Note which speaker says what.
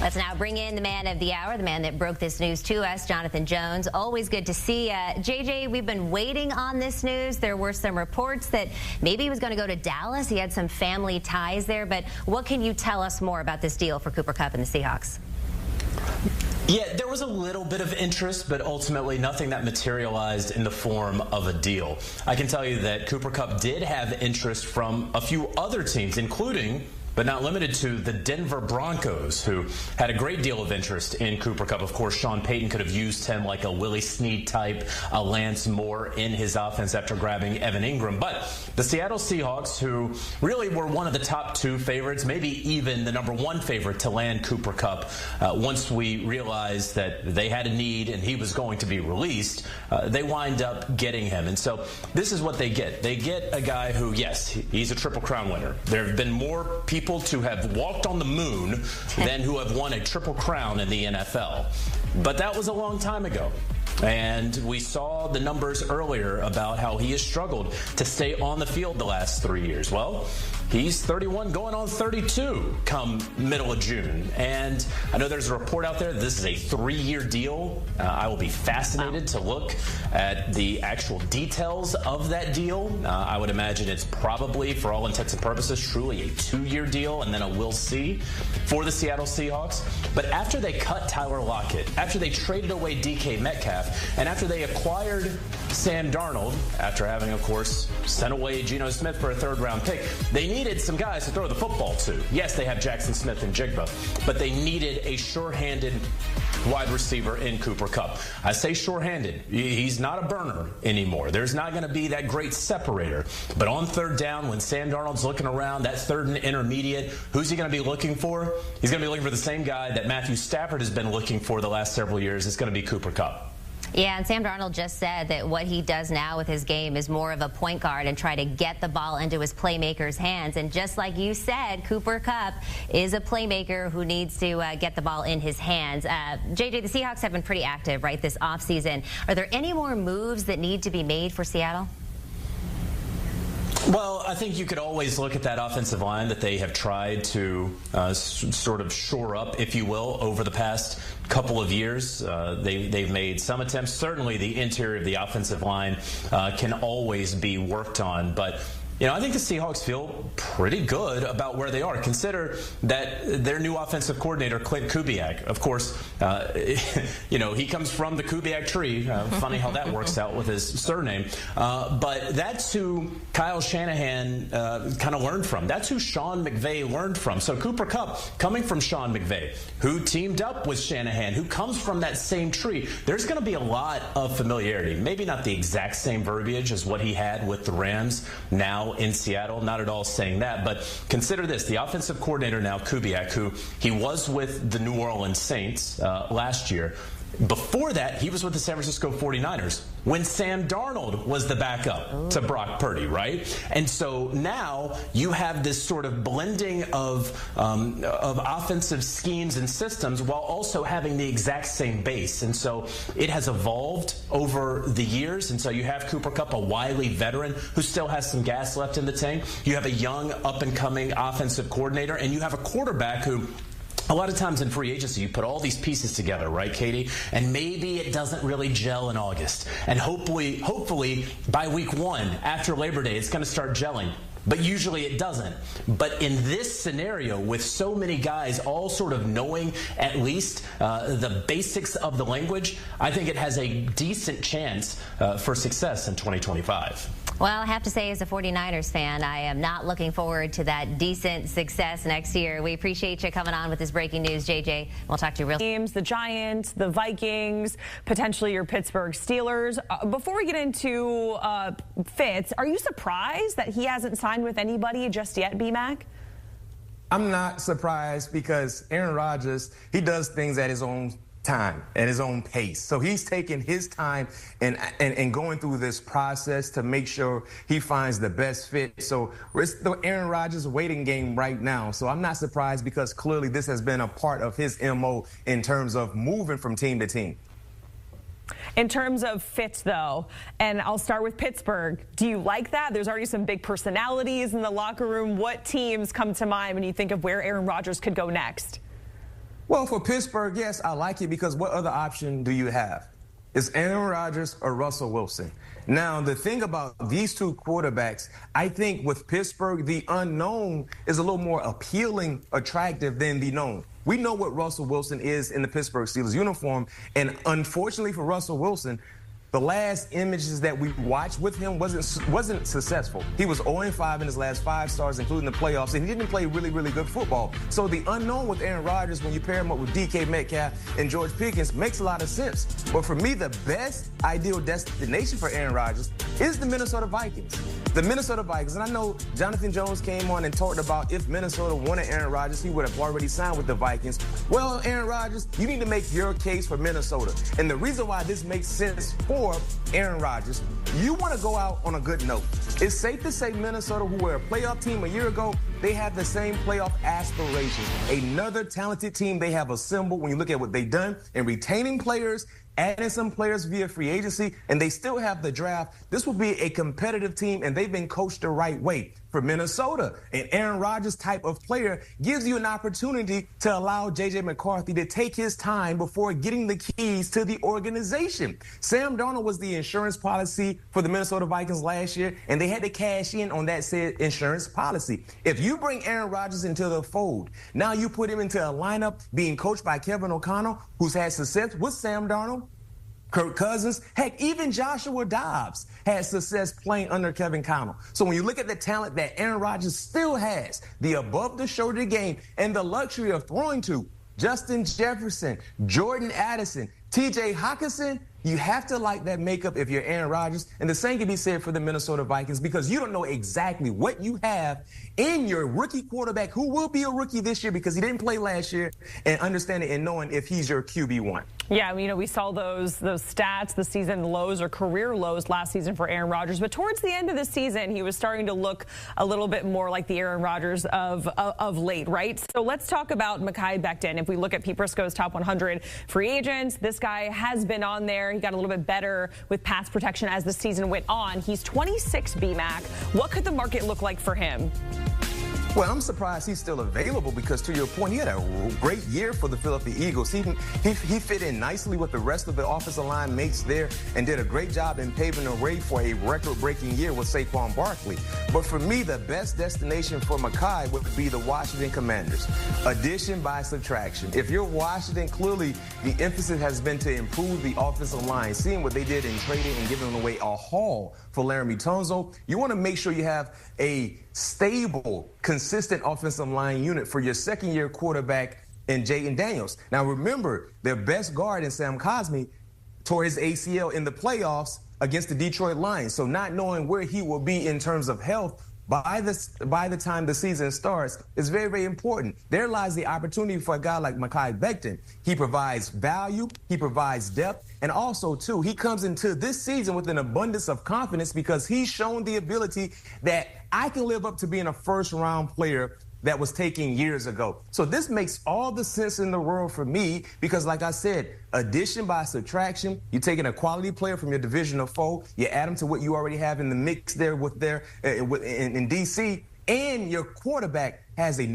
Speaker 1: Let's now bring in the man of the hour, the man that broke this news to us, Jonathan Jones. Always good to see you. JJ, we've been waiting on this news. There were some reports that maybe he was going to go to Dallas. He had some family ties there. But what can you tell us more about this deal for Cooper Kupp and the Seahawks?
Speaker 2: Yeah, there was a little bit of interest, but ultimately nothing that materialized in the form of a deal. I can tell you that Cooper Kupp did have interest from a few other teams, including but not limited to the Denver Broncos, who had a great deal of interest in Cooper Kupp. Of course, Sean Payton could have used him like a Willie Snead type, a Lance Moore in his offense after grabbing Evan Ingram. But the Seattle Seahawks, who really were one of the top two favorites, maybe even the #1 favorite to land Cooper Kupp, once we realized that they had a need and he was going to be released, they wind up getting him. And so this is what they get. They get a guy who, yes, he's a Triple Crown winner. There have been more people to have walked on the moon than who have won a Triple Crown in the NFL. But that was a long time ago. And we saw the numbers earlier about how he has struggled to stay on the field the last 3 years. Well, he's 31 going on 32 come middle of June. And I know there's a report out there that this is a 3-year deal. I will be fascinated to look at the actual details of that deal. I would imagine it's probably, for all intents and purposes, truly a 2-year deal, and then a we'll see for the Seattle Seahawks. But after they cut Tyler Lockett, after they traded away DK Metcalf, and after they acquired Sam Darnold, after having, of course, sent away Geno Smith for a 3rd-round pick, they needed some guys to throw the football to. Yes, they have Jackson Smith and Jigba, but they needed a sure-handed wide receiver in Cooper Kupp. I say sure-handed. He's not a burner anymore. There's not going to be that great separator. But on 3rd down, when Sam Darnold's looking around, that 3rd and intermediate, who's he going to be looking for? He's going to be looking for the same guy that Matthew Stafford has been looking for the last several years. It's going to be Cooper Kupp.
Speaker 1: Yeah, and Sam Darnold just said that what he does now with his game is more of a point guard and try to get the ball into his playmakers' hands. And just like you said, Cooper Kupp is a playmaker who needs to get the ball in his hands. JJ, the Seahawks have been pretty active, right, this offseason. Are there any more moves that need to be made for Seattle?
Speaker 2: Well, I think you could always look at that offensive line that they have tried to sort of shore up, if you will, over the past couple of years. They've made some attempts. Certainly the interior of the offensive line can always be worked on. But you know, I think the Seahawks feel pretty good about where they are. Consider that their new offensive coordinator, Clint Kubiak, of course, you know, he comes from the Kubiak tree. Funny how that works out with his surname. But that's who Kyle Shanahan kind of learned from. That's who Sean McVay learned from. So Cooper Kupp, coming from Sean McVay, who teamed up with Shanahan, who comes from that same tree, there's going to be a lot of familiarity. Maybe not the exact same verbiage as what he had with the Rams now in Seattle, not at all saying that, but consider this, the offensive coordinator now, Kubiak, who he was with the New Orleans Saints last year. Before that, he was with the San Francisco 49ers when Sam Darnold was the backup to Brock Purdy, right? And so now you have this sort of blending of offensive schemes and systems while also having the exact same base. And so it has evolved over the years. And so you have Cooper Kupp, a wily veteran who still has some gas left in the tank. You have a young, up-and-coming offensive coordinator, and you have a quarterback who, a lot of times in free agency, you put all these pieces together, right, Katie? And maybe it doesn't really gel in August. And hopefully by week 1, after Labor Day, it's going to start gelling. But usually it doesn't. But in this scenario, with so many guys all sort of knowing at least the basics of the language, I think it has a decent chance for success in 2025.
Speaker 1: Well, I have to say, as a 49ers fan, I am not looking forward to that decent success next year. We appreciate you coming on with this breaking news, JJ. We'll talk to you real soon.
Speaker 3: Teams, the Giants, the Vikings, potentially your Pittsburgh Steelers. Before we get into Fitz, are you surprised that he hasn't signed with anybody just yet, B-Mac?
Speaker 4: I'm not surprised because Aaron Rodgers, he does things at his own time, at his own pace. So he's taking his time and going through this process to make sure he finds the best fit. So it's the Aaron Rodgers waiting game right now. So I'm not surprised because clearly this has been a part of his MO in terms of moving from team to team.
Speaker 3: In terms of fit, though, and I'll start with Pittsburgh, do you like that? There's already some big personalities in the locker room. What teams come to mind when you think of where Aaron Rodgers could go next?
Speaker 4: Well, for Pittsburgh, yes, I like it because what other option do you have? It's Aaron Rodgers or Russell Wilson. Now, the thing about these two quarterbacks, I think with Pittsburgh, the unknown is a little more appealing, attractive than the known. We know what Russell Wilson is in the Pittsburgh Steelers uniform, and unfortunately for Russell Wilson, the last images that we watched with him wasn't successful. He was 0-5 in his last 5 starts, including the playoffs, and he didn't play really, really good football. So the unknown with Aaron Rodgers, when you pair him up with DK Metcalf and George Pickens, makes a lot of sense. But for me, the best ideal destination for Aaron Rodgers is the Minnesota Vikings. The Minnesota Vikings, and I know Jonathan Jones came on and talked about if Minnesota wanted Aaron Rodgers, he would have already signed with the Vikings. Well, Aaron Rodgers, you need to make your case for Minnesota. And the reason why this makes sense for Aaron Rodgers, you want to go out on a good note. It's safe to say Minnesota, who were a playoff team a year ago, they have the same playoff aspirations. Another talented team they have assembled when you look at what they've done in retaining players, adding some players via free agency, and they still have the draft. This will be a competitive team, and they've been coached the right way. For Minnesota, an Aaron Rodgers type of player gives you an opportunity to allow J.J. McCarthy to take his time before getting the keys to the organization. Sam Darnold was the insurance policy for the Minnesota Vikings last year, and they had to cash in on that said insurance policy. If you bring Aaron Rodgers into the fold, now you put him into a lineup being coached by Kevin O'Connell, who's had success with Sam Darnold, Kirk Cousins, heck, even Joshua Dobbs had success playing under Kevin O'Connell. So when you look at the talent that Aaron Rodgers still has, the above-the-shoulder game, and the luxury of throwing to Justin Jefferson, Jordan Addison, T.J. Hockenson, you have to like that makeup if you're Aaron Rodgers. And the same can be said for the Minnesota Vikings because you don't know exactly what you have in your rookie quarterback, who will be a rookie this year because he didn't play last year, and understanding and knowing if he's your QB1.
Speaker 3: Yeah, you know, we saw those stats, the season lows or career lows last season for Aaron Rodgers. But towards the end of the season, he was starting to look a little bit more like the Aaron Rodgers of late, right? So let's talk about Mekhi Becton. If we look at Pete Prisco's top 100 free agents, this guy has been on there. He got a little bit better with pass protection as the season went on. He's 26, B-Mac. What could the market look like for him?
Speaker 4: Well, I'm surprised he's still available because, to your point, he had a great year for the Philadelphia Eagles. He fit in nicely with the rest of the offensive line mates there and did a great job in paving the way for a record-breaking year with Saquon Barkley. But for me, the best destination for Mekhi would be the Washington Commanders. Addition by subtraction. If you're Washington, clearly the emphasis has been to improve the offensive line. Seeing what they did in trading and giving away a haul for Laramie Tunsil, you want to make sure you have a stable, consistent offensive line unit for your second-year quarterback in Jayden Daniels. Now, remember, their best guard in Sam Cosmi tore his ACL in the playoffs against the Detroit Lions. So not knowing where he will be in terms of health by the time the season starts is very, very important. There lies the opportunity for a guy like Mekhi Becton. He provides value, he provides depth, and also, too, he comes into this season with an abundance of confidence because he's shown the ability that I can live up to being a first-round player that was taken years ago. So this makes all the sense in the world for me because, like I said, addition by subtraction, you're taking a quality player from your divisional foe, you add them to what you already have in the mix there in D.C., and your quarterback has a